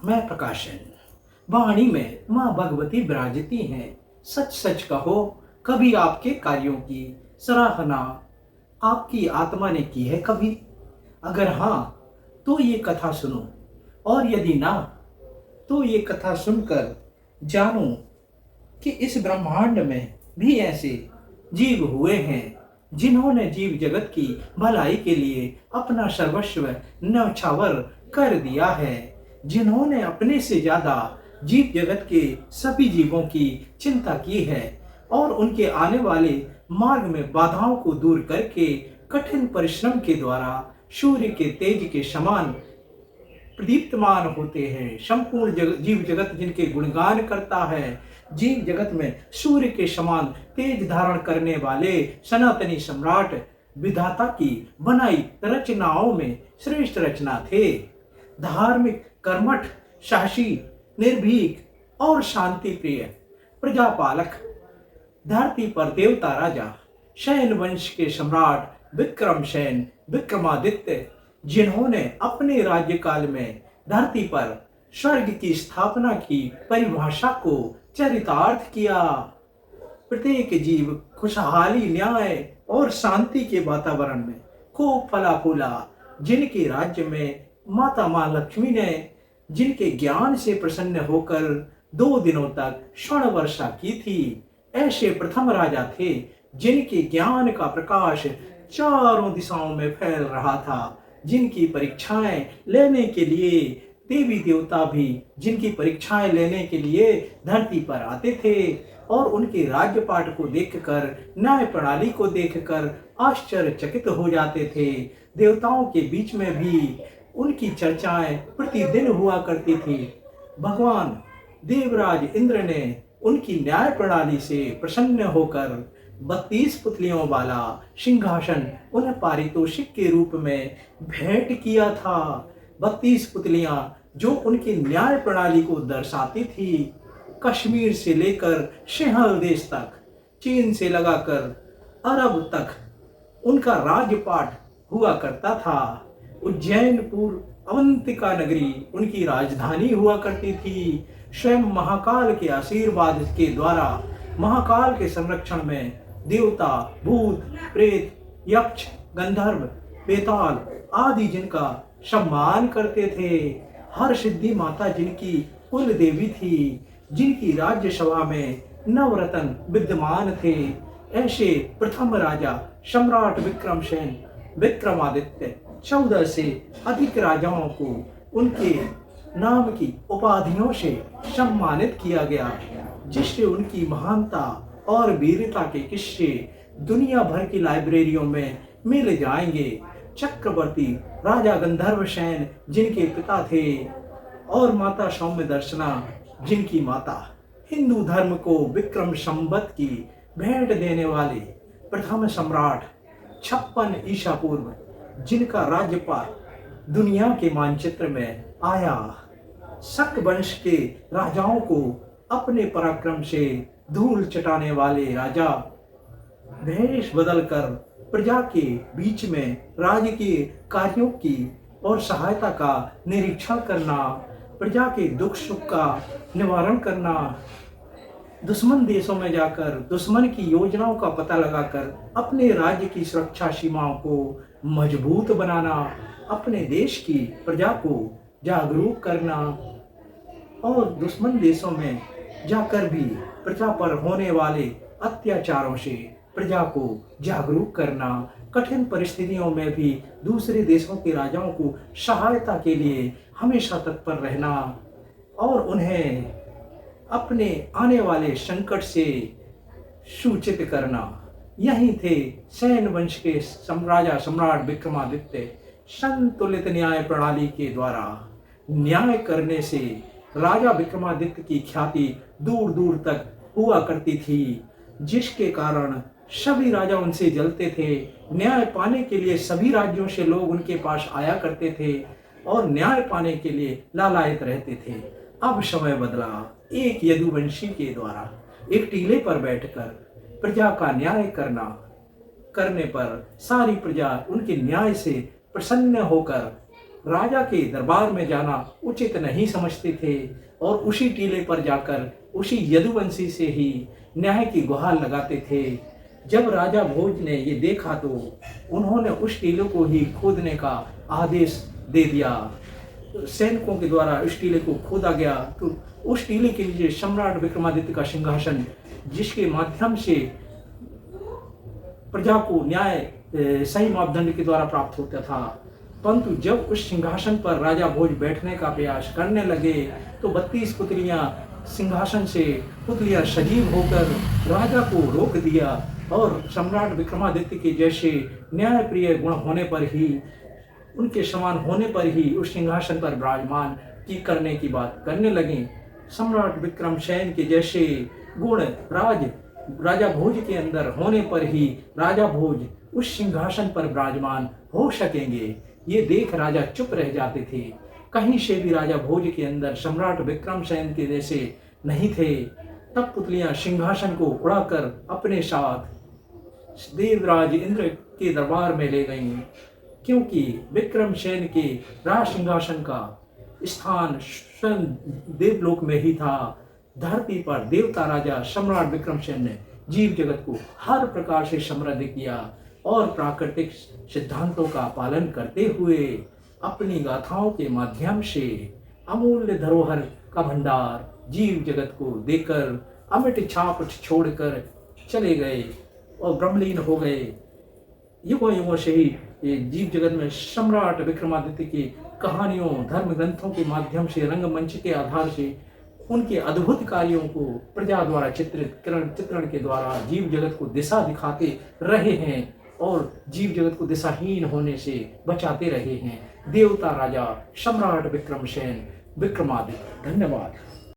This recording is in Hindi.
मैं प्रकाशन। वाणी में माँ भगवती विराजती हैं। सच सच कहो, कभी आपके कार्यों की सराहना आपकी आत्मा ने की है कभी? अगर हाँ, तो ये कथा सुनो, और यदि ना, तो ये कथा सुनकर जानो कि इस ब्रह्मांड में भी ऐसे जीव हुए हैं जिन्होंने जीव जगत की भलाई के लिए अपना सर्वस्व न्यौछावर कर दिया है, जिन्होंने अपने से ज्यादा जीव जगत के सभी जीवों की चिंता की है और उनके आने वाले मार्ग में बाधाओं को दूर करके कठिन परिश्रम के द्वारा सूर्य के तेज के समान प्रदीप्तमान होते हैं। संपूर्ण जीव जगत जिनके गुणगान करता है, जीव जगत में सूर्य के समान तेज धारण करने वाले सनातनी सम्राट विधाता की बनाई रचनाओं में श्रेष्ठ रचना थे। धार्मिक, कर्मठ, साहसी, निर्भीक और शांति प्रिय प्रजापालक, धरती पर देवता राजा, शैन वंश के सम्राट विक्रमसेन विक्रमादित्य, जिन्होंने अपने राज्यकाल में धरती पर स्वर्ग की स्थापना की परिभाषा को चरितार्थ किया। प्रत्येक जीव खुशहाली, न्याय और शांति के वातावरण में खूब फला फूला। जिनके राज्य में माता माँ लक्ष्मी ने जिनके ज्ञान से प्रसन्न होकर 2 दिनों तक स्वर्ण वर्षा की थी, ऐसे प्रथम राजा थे जिनके ज्ञान का प्रकाश चारों दिशाओं में फैल रहा था, जिनकी परीक्षाएं लेने के लिए देवी देवता भी जिनकी परीक्षाएं लेने के लिए धरती पर आते थे और उनके राज्यपाठ को देखकर, न्याय प्रणाली को देखकर आश्चर्यचकित हो जाते थे। देवताओं के बीच में भी उनकी चर्चाएं प्रतिदिन हुआ करती थी। भगवान देवराज इंद्र ने उनकी न्याय प्रणाली से प्रसन्न होकर 32 पुतलियों वाला सिंहासन उन्हें पारितोषिक के रूप में भेंट किया था। 32 पुतलियां जो उनकी न्याय प्रणाली को दर्शाती थी। कश्मीर से लेकर सिंहल देश तक, चीन से लगाकर अरब तक उनका राजपाट हुआ करता था। उज्जैनपुर अवंतिका नगरी उनकी राजधानी हुआ करती थी। स्वयं महाकाल के आशीर्वाद के द्वारा, महाकाल के संरक्षण में देवता, भूत, प्रेत, यक्ष, गंधर्व, बेताल आदि जिनका सम्मान करते थे। हर सिद्धि माता जिनकी कुल देवी थी, जिनकी राज्यसभा में नवरत्न विद्यमान थे, ऐसे प्रथम राजा सम्राट विक्रमसेन विक्रमादित्य 14 से अधिक राजाओं को उनके नाम की उपाधियों से सम्मानित किया गया, जिससे उनकी महानता और वीरता के किस्से दुनिया भर की लाइब्रेरियों में मिल जाएंगे। चक्रवर्ती राजा गंधर्वसेन जिनके पिता थे और माता सौम्य दर्शना जिनकी माता, हिंदू धर्म को विक्रम संवत की भेंट देने वाले प्रथम सम्राट 56 ईसा पूर्व जिनका राज्यपाल दुनिया के मानचित्र में आया। शक वंश के राजाओं को अपने पराक्रम से धूल चटाने वाले राजा, भेष बदलकर प्रजा के बीच में राजकीय कार्यों की और सहायता का निरीक्षण करना, प्रजा के दुख सुख का निवारण करना, दुश्मन देशों में जाकर दुश्मन की योजनाओं का पता लगाकर अपने राज्य की सुरक्षा सीमाओं को मजबूत बनाना, अपने देश की प्रजा को जागरूक करना और दुश्मन देशों में जाकर भी प्रजा पर होने वाले अत्याचारों से प्रजा को जागरूक करना, कठिन परिस्थितियों में भी दूसरे देशों के राजाओं को सहायता के लिए हमेशा तत्पर रहना और उन्हें अपने आने वाले संकट से सूचित करना। यही थे सैन वंश के राजा सम्राट विक्रमादित्य। संतुलित न्याय प्रणाली के द्वारा न्याय करने से राजा विक्रमादित्य की ख्याति दूर दूर तक हुआ करती थी, जिसके कारण सभी राजा उनसे जलते थे। न्याय पाने के लिए सभी राज्यों से लोग उनके पास आया करते थे और न्याय पाने के लिए लालायित रहते थे। अब समय बदला। एक यदुवंशी के द्वारा एक टीले पर बैठकर प्रजा का न्याय करने पर सारी प्रजा उनके न्याय से प्रसन्न होकर राजा के दरबार में जाना उचित नहीं समझते थे और उसी टीले पर जाकर उसी यदुवंशी से ही न्याय की गुहार लगाते थे। जब राजा भोज ने ये देखा तो उन्होंने उस टीले को ही खोदने का आदेश दे दिया। सैनिकों के द्वारा उस टीले को खोदा गया तो उस टीले के नीचे सम्राट विक्रमादित्य का सिंहासन, जिसके माध्यम से प्रजा को न्याय सही मापदंड के द्वारा प्राप्त होता था। परंतु जब उस सिंहासन पर राजा भोज बैठने का प्रयास करने लगे तो 32 पुतलियां सिंहासन से पुतलियां सजीव होकर राजा को रोक दिया और सम्राट विक्रमादित्य के जैसे न्यायप्रिय गुण होने पर ही, उनके समान होने पर ही उस सिंहासन पर विराजमान की करने की बात करने लगे। सम्राट विक्रमसेन के जैसे गुण राजा भोज के अंदर होने पर ही राजा भोज उस सिंहासन पर विराजमान हो सकेंगे। ये देख राजा चुप रह जाते थे। कहीं से भी राजा भोज के अंदर सम्राट विक्रमसेन के जैसे नहीं थे। तब पुतलियां सिंहासन को उड़ाकर अपने साथ देवराज इंद्र के दरबार में ले गईं, क्योंकि विक्रमसेन के राज सिंहासन का स्थान स्वयं देवलोक में ही था। धरती पर देवता राजा सम्राट विक्रमसेन ने जीव जगत को हर प्रकार से समृद्ध किया और प्राकृतिक सिद्धांतों का पालन करते हुए अपनी गाथाओं के माध्यम से अमूल्य धरोहर का भंडार जीव जगत को देकर अमिट छाप छोड़कर चले गए और ब्रह्मलीन हो गए। युगों युगों से ही ये जीव जगत में सम्राट विक्रमादित्य की कहानियों, धर्म ग्रंथों के माध्यम से, रंगमंच के आधार से उनके अद्भुत कार्यों को प्रजा द्वारा चित्रण के द्वारा जीव जगत को दिशा दिखाते रहे हैं और जीव जगत को दिशाहीन होने से बचाते रहे हैं। देवता राजा सम्राट विक्रमसेन विक्रमादित्य। धन्यवाद।